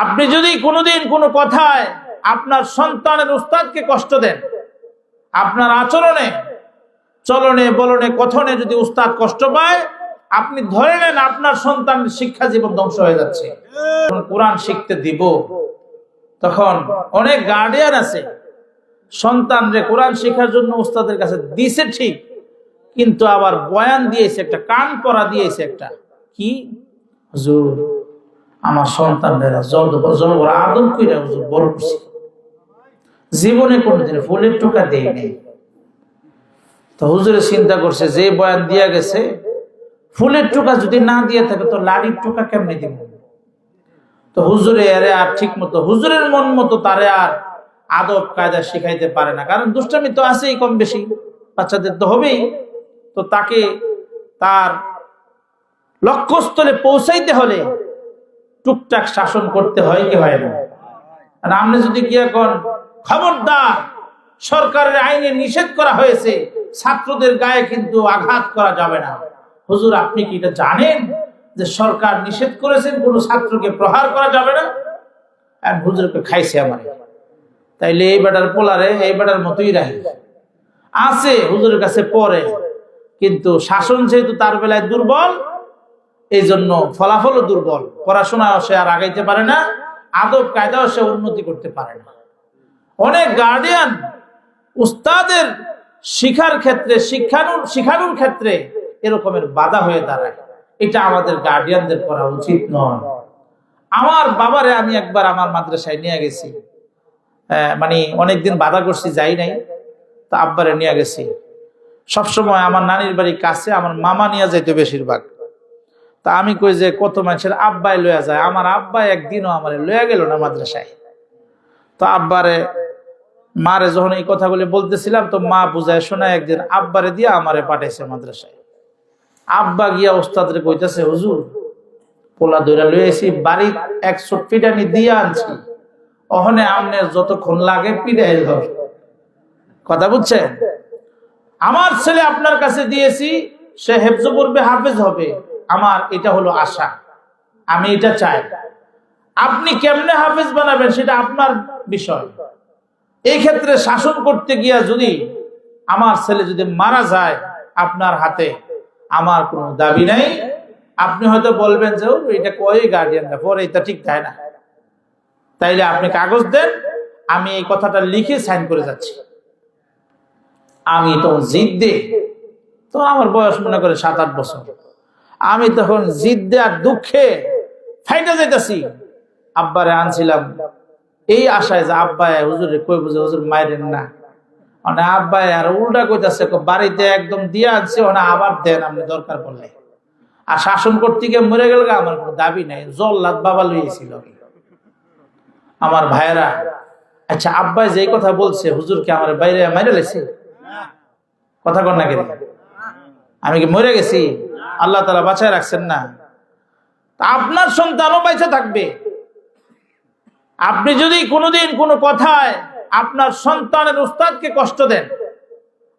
আপনি যদি কোনোদিন কোনো কথায় আপনার সন্তানের উস্তাদকে কষ্ট দেন, আপনার আচরণে, চলনে, বলনে, কথনে যদি উস্তাদ কষ্ট পায়, আপনি ধরে নেন আপনার সন্তানের শিক্ষা জীবন ধ্বংস হয়ে যাচ্ছে। কোরআন শিখতে দিব, তখন অনেক গার্ডিয়ান আছে সন্তানরে কোরআন শেখার জন্য উস্তাদের কাছে দিছে ঠিক, কিন্তু আবার বয়ান দিয়েছে একটা, কান পড়া দিয়েছে একটা, কি হুজুর আমার সন্তানরা যত বড় আদম কইরা হুজুর বড় করছে, জীবনে কোনোদিন ফুলের টোকা দেয় নেই। তো হুজুরে চিন্তা করছে যে বয়ান দিয়া গেছে, ফুলের টোকা যদি না দিয়ে থাকে তো লাড়ির টোকা কেমনে দিব। তো হুজুরে আরে আর ঠিক মতো হুজুরের মন মতো তারে আর আদব কায়দা শিখাইতে পারে না, কারণ দুষ্টামি তো আছেই কম বেশি, বাচ্চাদের তো হবেই। তো তাকে তার লক্ষ্যস্থলে পৌঁছাইতে হলে টুকটাক শাসন করতে হয় কি হয় না? আর আপনি যদি কি এখন খবরদার, সরকারের আইনে নিষেধ করা হয়েছে ছাত্রদের গায়ে কিন্তু আঘাত করা যাবে না, হুজুর আপনি কি এটা জানেন যে সরকার নিষেধ করেছেন কোনো ছাত্রকে প্রহার করা যাবে না? আর হুজুরকে খাইছে আমার, তাইলে এই বেটার পোলারে এই বেটার মতোই রাখি আছে, হুজুরের কাছে পড়ে, কিন্তু শাসন যেহেতু তার বেলায় দুর্বল, এই জন্য ফলাফলও দুর্বল, পড়াশোনাও সে আর আগাইতে পারে না, আদব কায়দাও সে উন্নতি করতে পারে না। অনেক গার্ডিয়ান উস্তাদের শিক্ষার ক্ষেত্রে, শিখানোর ক্ষেত্রে এরকমের বাধা হয়ে দাঁড়ায়। এটা আমাদের গার্ডিয়ানদের করা উচিত নয়। আমার বাবারে আমি একবার আমার মাদ্রাসায় নিয়ে গেছি, মানে অনেকদিন বাধা করছি, যাই নাই, তা আব্বারে নিয়ে গেছি। সবসময় আমার নানির বাড়ির কাছে আমার মামা নিয়ে যাইতো বেশিরভাগ। তা আমি কই যে কত মানুষের আব্বাই লইয়া যায়, আমার আব্বাই একদিনও আমার লইয়া গেল না মাদ্রাসায়। তো আব্বারে মারে যখন এই কথাগুলি বলতেছিলাম, তো মা বুঝায় শোনায় একদিন আব্বারে দিয়ে আমারে পাঠাইছে মাদ্রাসায়। আব্বা গিয়া ওস্তাদরে কইতেছে, হুজুর পোলা দইরা লইয়াছি, বাড়ির 100 পিটানি দিয়ে আনছি, ওখানে আমনের যতক্ষণ লাগে পিটাই ধর। কথা বুঝছেন? আমার ছেলে আপনার কাছে দিয়েছি, সে হেফজ করবে, হাফেজ হবে, আমার এটা হলো আশা, আমি এটা চাই। আপনি কেমনে হাফেজ বানাবেন সেটা আপনার বিষয়। এই ক্ষেত্রে শাসন করতে গিয়া যদি আমার ছেলে যদি মারা যায় আপনার হাতে, আমার কোনো দাবি নাই। আপনি হয়তো বলবেন যে এটা কই গার্ডিয়ানরা পরে এটা ঠিক তাই না, তাইলে আপনি কাগজ দেন, আমি এই কথাটা লিখে সাইন করে যাচ্ছি। আমি তখন জিদ দে, তো আমার বয়স মনে করে 7-8 বছর, আমি তখন জিদ দে আর দুঃখে ফাইটা যাইতাছি। আব্বারে আনছিলাম এই আশায় যে আব্বাই হুজুরে কই বুঝে হুজুর মাইরেন না, মানে আব্বাই আর উল্টা কইতাছে, বাড়িতে একদম দিয়ে আনছি, ওনা আবার দেন আপনি দরকার পড়লে। আর শাসন করতে গিয়ে মরে গেল, আমার কোনো দাবি নাই, জল্লাদ বাবা লইয়েছিল। আমার ভাইয়েরা, আচ্ছা আব্বাই যেই কথা বলছে হুজুরকে আমার বাইরে মাইরে লেছে, কথা কর না কেন? আমি কি মরে গেছি? আল্লাহ তাআলা বাঁচায় রাখছেন না? আপনার সন্তানও বেঁচে থাকবে। আপনি যদি কোনোদিন কোনো কথায় আপনার সন্তানের উস্তাদকে কষ্ট দেন,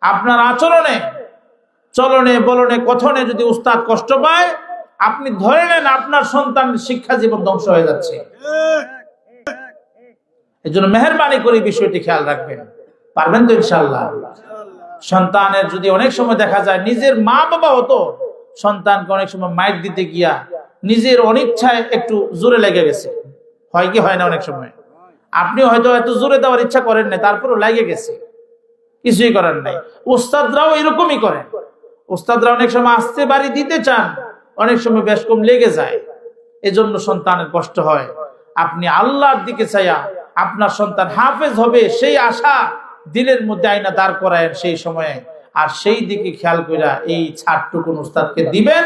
আপনার আচরণে, চলনে, বলনে, কথনে যদি উস্তাদ কষ্ট পায়, আপনি ধরে নেন আপনার সন্তানের শিক্ষা জীবন ধ্বংস হয়ে যাচ্ছে। এই জন্য মেহেরবানি করে বিষয়টি খেয়াল রাখবেন। পারবেন তো ইনশাআল্লাহ? সন্তানের যদি অনেক সময় দেখা যায় নিজের মা বাবা হতো, সন্তানকে অনেক সময় মাইর দিতে গিয়া নিজের অনিচ্ছায় একটু জোরে লেগে গেছে, হয় কি হয় না? অনেক সময় আপনি হয়তো এত জোরে দেওয়ার ইচ্ছা করেন না, তারপরও লেগে গেছে, কিছুই করার নাই। উস্তাদরাও এরকমই করেন, উস্তাদরা অনেক সময় আস্তে বাড়ি দিতে চান, অনেক সময় বেশ কম লেগে যায়, এজন্য সন্তানের কষ্ট হয়। আপনি আল্লাহর দিকে চাইয়া আপনার সন্তান হাফেজ হবে সেই আশা দিলের মধ্যে আইনা দাঁড় করায়েন সেই সময়ে, আর সেই দিকে খেয়াল কইরা এই ছাড়টুকুন উস্তাদকে দিবেন,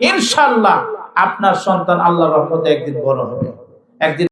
ইনশাআল্লাহ আপনার সন্তান আল্লাহর রহমতে একদিন বড় হবে। একদিন